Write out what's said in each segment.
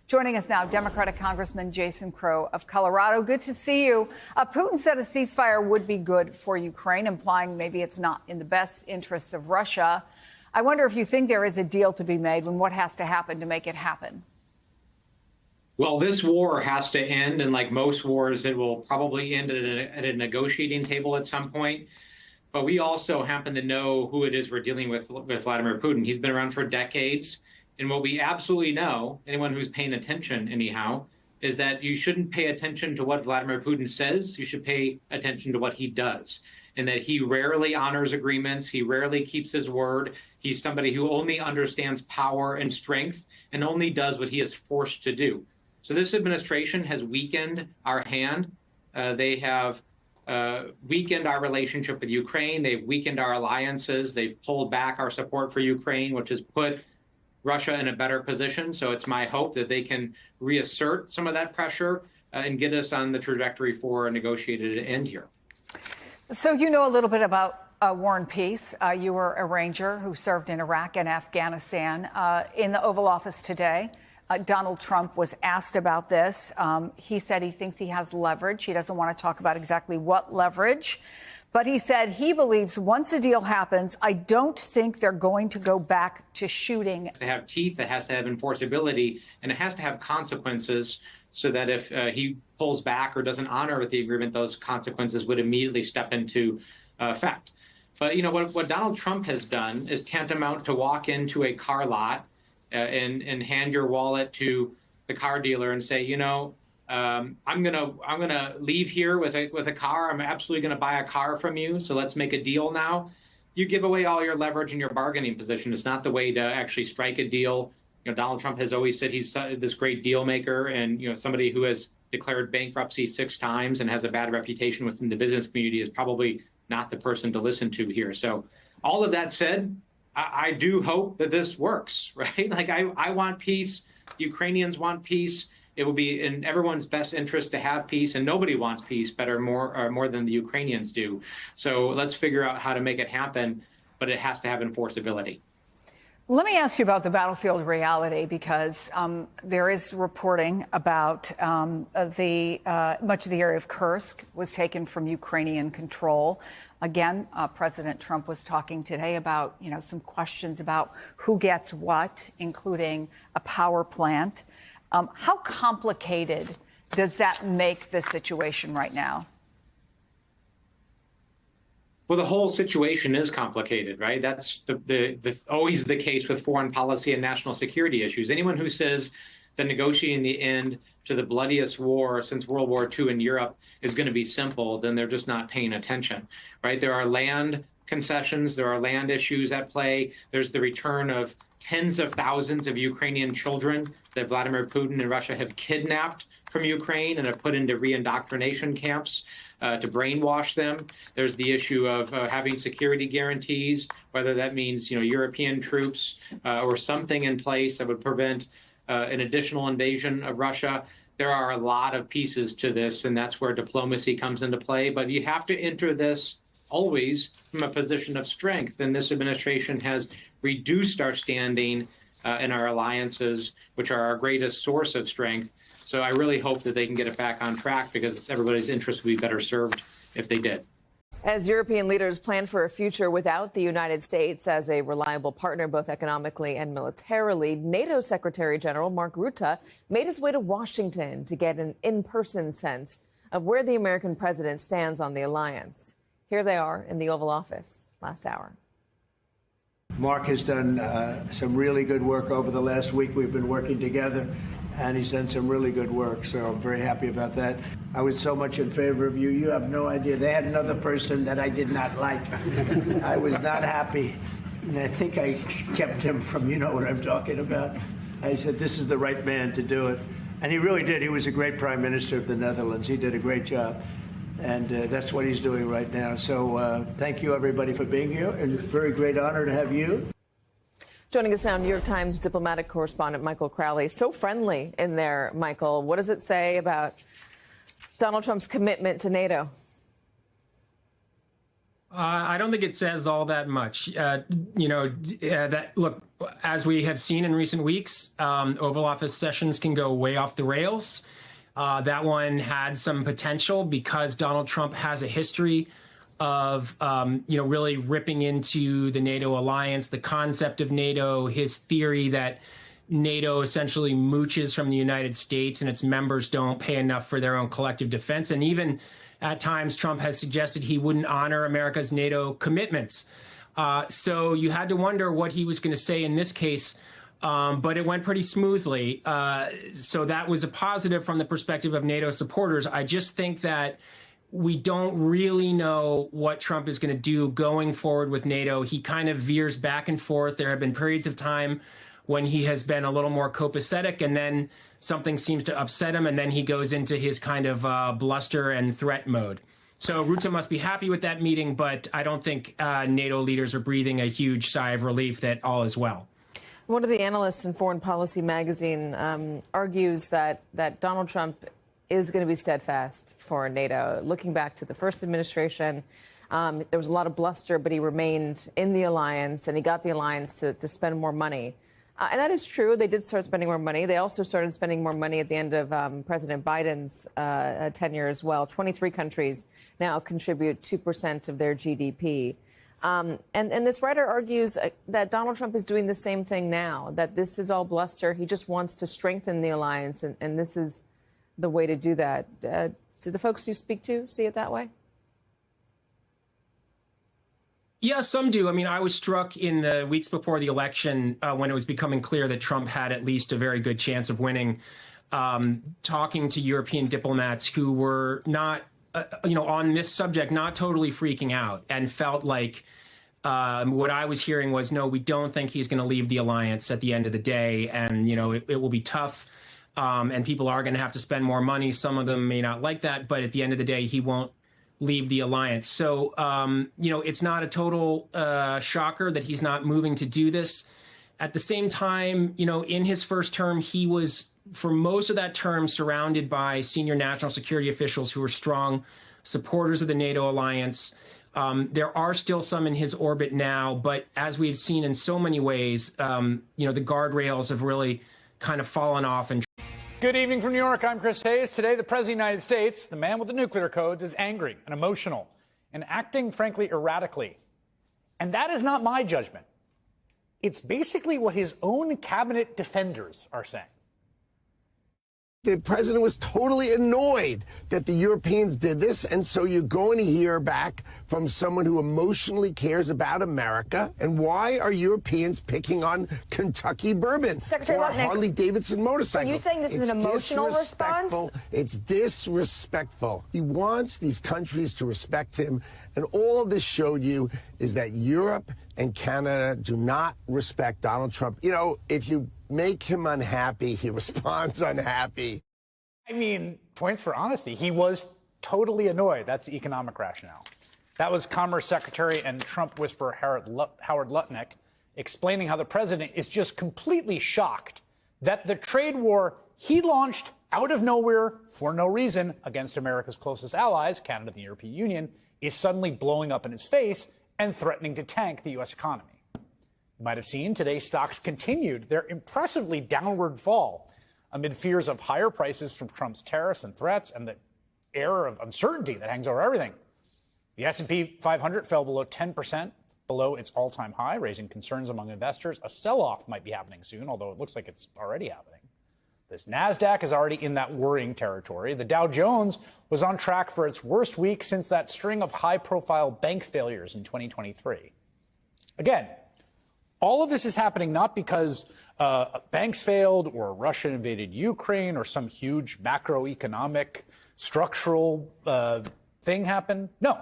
Joining us now, Democratic Congressman Jason Crow of Colorado. Good to see you. Putin said a ceasefire would be good for Ukraine, implying maybe it's not in the best interests of Russia. I wonder if you think there is a deal to be made and what has to happen to make it happen. Well, this war has to end, and like most wars, it will probably end at a negotiating table at some point. But we also happen to know who it is we're dealing with Vladimir Putin. He's been around for decades. And what we absolutely know, anyone who's paying attention anyhow, is that you shouldn't pay attention to what Vladimir Putin says. You should pay attention to what he does. And that he rarely honors agreements. He rarely keeps his word. He's somebody who only understands power and strength and only does what he is forced to do. So this administration has weakened our hand. They have weakened our relationship with Ukraine. They've weakened our alliances. They've pulled back our support for Ukraine, which has put Russia in a better position. So it's my hope that they can reassert some of that pressure and get us on the trajectory for a negotiated end here. So you know a little bit about War and Peace. You were a ranger who served in Iraq and Afghanistan. In the Oval Office today, Donald Trump was asked about this. He said he thinks he has leverage. He doesn't want to talk about exactly what leverage. But he said he believes once a deal happens, I don't think they're going to go back to shooting. To have teeth, it has to have enforceability, and it has to have consequences so that if he pulls back or doesn't honor the agreement, those consequences would immediately step into effect. But, you know, what Donald Trump has done is tantamount to walk into a car lot and hand your wallet to the car dealer and say, you know, I'm gonna leave here with a car. I'm absolutely gonna buy a car from you. So let's make a deal now. You give away all your leverage and your bargaining position. It's not the way to actually strike a deal. You know, Donald Trump has always said he's this great deal maker, and you know, somebody who has declared bankruptcy 6 times and has a bad reputation within the business community is probably not the person to listen to here. So all of that said, I do hope that this works, right? Like I want peace. The Ukrainians want peace. It will be in everyone's best interest to have peace, and nobody wants peace more than the Ukrainians do. So let's figure out how to make it happen, but it has to have enforceability. Let me ask you about the battlefield reality, because there is reporting about much of the area of Kursk was taken from Ukrainian control. Again, President Trump was talking today about, you know, some questions about who gets what, including a power plant. How complicated does that make the situation right now? Well, the whole situation is complicated, right? That's always the case with foreign policy and national security issues. Anyone who says that negotiating the end to the bloodiest war since World War II in Europe is going to be simple, then they're just not paying attention, right? There are land concessions. There are land issues at play. There's the return of tens of thousands of Ukrainian children that Vladimir Putin and Russia have kidnapped from Ukraine and have put into re-indoctrination camps to brainwash them. There's the issue of having security guarantees, whether that means, you know, European troops or something in place that would prevent an additional invasion of Russia. There are a lot of pieces to this, and that's where diplomacy comes into play. But you have to enter this always from a position of strength, and this administration has reduced our standing in our alliances, which are our greatest source of strength. So I really hope that they can get it back on track, because everybody's interest would be better served if they did. As European leaders plan for a future without the United States as a reliable partner, both economically and militarily, NATO Secretary General Mark Rutte made his way to Washington to get an in-person sense of where the American president stands on the alliance. Here they are in the Oval Office last hour. Mark has done some really good work over the last week. We've been working together, and he's done some really good work, so I'm very happy about that. I was so much in favor of you. You have no idea. They had another person that I did not like. I was not happy, and I think I kept him from, you know what I'm talking about. I said, this is the right man to do it. And he really did. He was a great prime minister of the Netherlands. He did a great job. And that's what he's doing right now. So thank you, everybody, for being here. And it's a very great honor to have you. Joining us now, New York Times diplomatic correspondent Michael Crowley. So friendly in there, Michael. What does it say about Donald Trump's commitment to NATO? I don't think it says all that much. That look, as we have seen in recent weeks, Oval Office sessions can go way off the rails. That one had some potential because Donald Trump has a history of, really ripping into the NATO alliance, the concept of NATO, his theory that NATO essentially mooches from the United States and its members don't pay enough for their own collective defense. And even at times, Trump has suggested he wouldn't honor America's NATO commitments. So you had to wonder what he was going to say in this case, but it went pretty smoothly. So that was a positive from the perspective of NATO supporters. I just think that we don't really know what Trump is going to do going forward with NATO. He kind of veers back and forth. There have been periods of time when he has been a little more copacetic, and then something seems to upset him, and then he goes into his kind of bluster and threat mode. So Rutte must be happy with that meeting, but I don't think NATO leaders are breathing a huge sigh of relief that all is well. One of the analysts in Foreign Policy magazine argues that Donald Trump is going to be steadfast for NATO. Looking back to the first administration, there was a lot of bluster, but he remained in the alliance, and he got the alliance to spend more money. And that is true. They did start spending more money. They also started spending more money at the end of President Biden's tenure as well. 23 countries now contribute 2% of their GDP. And this writer argues that Donald Trump is doing the same thing now, that this is all bluster. He just wants to strengthen the alliance, and this is the way to do that. Do the folks you speak to see it that way? Yeah, some do. I mean, I was struck in the weeks before the election when it was becoming clear that Trump had at least a very good chance of winning, talking to European diplomats who were not, on this subject, not totally freaking out and felt like what I was hearing was, no, we don't think he's going to leave the alliance at the end of the day. And, it will be tough. And people are going to have to spend more money. Some of them may not like that. But at the end of the day, he won't leave the alliance. So, it's not a total shocker that he's not moving to do this. At the same time, in his first term, he was, for most of that term, surrounded by senior national security officials who were strong supporters of the NATO alliance. There are still some in his orbit now, but as we've seen in so many ways, the guardrails have really kind of fallen off. And good evening from New York. I'm Chris Hayes. Today, the President of the United States, the man with the nuclear codes, is angry and emotional and acting, frankly, erratically. And that is not my judgment. It's basically what his own cabinet defenders are saying. The president was totally annoyed that the Europeans did this, and so you're going to hear back from someone who emotionally cares about America. And why are Europeans picking on Kentucky bourbon Secretary or Lutnick, Harley-Davidson motorcycles? Are you saying this is an emotional response? It's disrespectful. He wants these countries to respect him, and all of this showed you is that Europe and Canada do not respect Donald Trump. If you make him unhappy, he responds unhappy. I mean, points for honesty. He was totally annoyed. That's the economic rationale. That was Commerce Secretary and Trump whisperer Howard Lutnick explaining how the president is just completely shocked that the trade war he launched out of nowhere for no reason against America's closest allies, Canada and the European Union, is suddenly blowing up in his face and threatening to tank the U.S. economy. You might have seen today stocks continued their impressively downward fall amid fears of higher prices from Trump's tariffs and threats and the air of uncertainty that hangs over everything. The S&P 500 fell below 10%, below its all-time high, raising concerns among investors. A sell-off might be happening soon, although it looks like it's already happening. This NASDAQ is already in that worrying territory. The Dow Jones was on track for its worst week since that string of high-profile bank failures in 2023. Again, all of this is happening not because banks failed or Russia invaded Ukraine or some huge macroeconomic structural thing happened. No,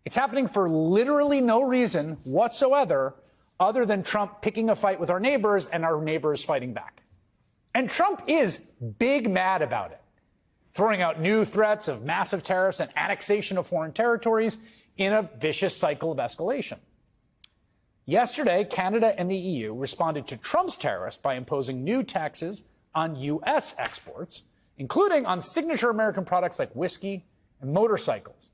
it's happening for literally no reason whatsoever other than Trump picking a fight with our neighbors and our neighbors fighting back. And Trump is big mad about it, throwing out new threats of massive tariffs and annexation of foreign territories in a vicious cycle of escalation. Yesterday, Canada and the EU responded to Trump's tariffs by imposing new taxes on U.S. exports, including on signature American products like whiskey and motorcycles.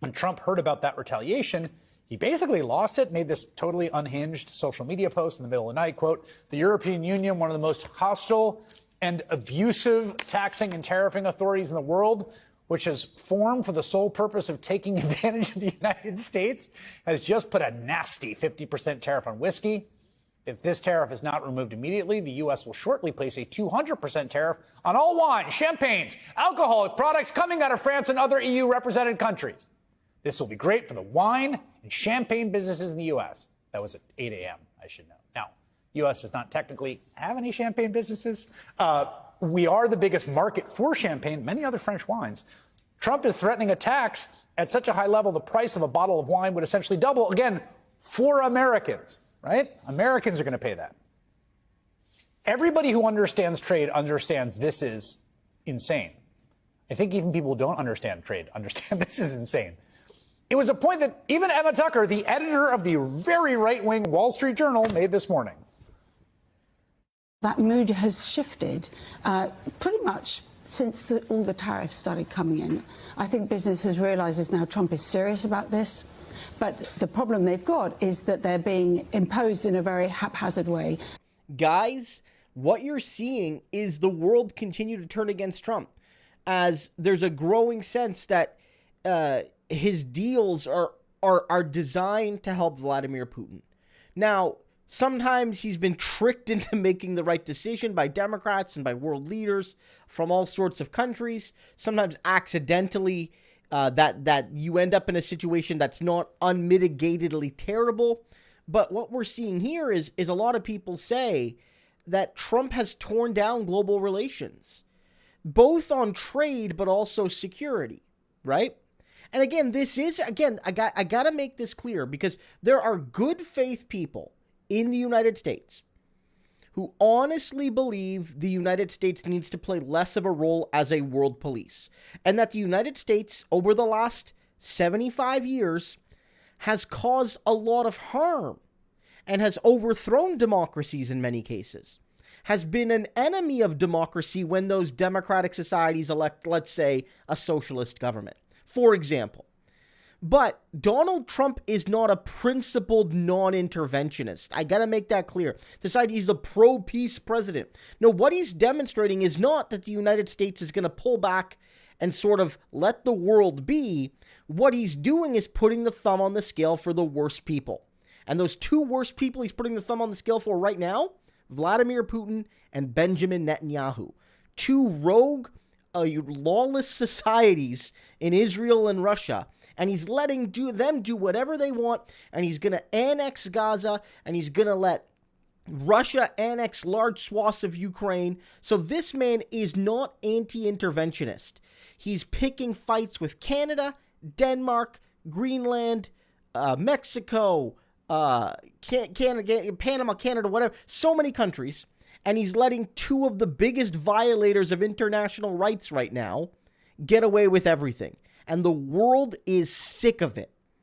When Trump heard about that retaliation, he basically lost it, made this totally unhinged social media post in the middle of the night, quote, "The European Union, one of the most hostile and abusive taxing and tariffing authorities in the world, which has formed for the sole purpose of taking advantage of the United States, has just put a nasty 50% tariff on whiskey. If this tariff is not removed immediately, the U.S. will shortly place a 200% tariff on all wine, champagnes, alcoholic products coming out of France and other EU-represented countries. This will be great for the wine and champagne businesses in the U.S." That was at 8 a.m., I should know. Now, U.S. does not technically have any champagne businesses. We are the biggest market for champagne, many other French wines. Trump is threatening a tax at such a high level, the price of a bottle of wine would essentially double, again, for Americans, right? Americans are going to pay that. Everybody who understands trade understands this is insane. I think even people who don't understand trade understand this is insane. It was a point that even Emma Tucker, the editor of the very right-wing Wall Street Journal, made this morning. That mood has shifted pretty much since all the tariffs started coming in. I think businesses realize now Trump is serious about this. But the problem they've got is that they're being imposed in a very haphazard way. Guys, what you're seeing is the world continue to turn against Trump, as there's a growing sense that his deals are designed to help Vladimir Putin. Now, sometimes he's been tricked into making the right decision by Democrats and by world leaders from all sorts of countries. Sometimes accidentally, that you end up in a situation that's not unmitigatedly terrible. But what we're seeing here is a lot of people say that Trump has torn down global relations, both on trade but also security, right? And again, I got to make this clear, because there are good faith people in the United States who honestly believe the United States needs to play less of a role as a world police, and that the United States over the last 75 years has caused a lot of harm and has overthrown democracies in many cases, has been an enemy of democracy when those democratic societies elect, let's say, a socialist government, for example. But Donald Trump is not a principled non-interventionist. I got to make that clear. This idea he's the pro-peace president. No, what he's demonstrating is not that the United States is going to pull back and sort of let the world be. What he's doing is putting the thumb on the scale for the worst people. And those two worst people he's putting the thumb on the scale for right now, Vladimir Putin and Benjamin Netanyahu. Two rogue, lawless societies in Israel and Russia. And he's letting them do whatever they want, and he's going to annex Gaza, and he's going to let Russia annex large swaths of Ukraine. So this man is not anti-interventionist. He's picking fights with Canada, Denmark, Greenland, Mexico, Canada, Panama, Canada, whatever, so many countries, and he's letting two of the biggest violators of international rights right now get away with everything. And the world is sick of it.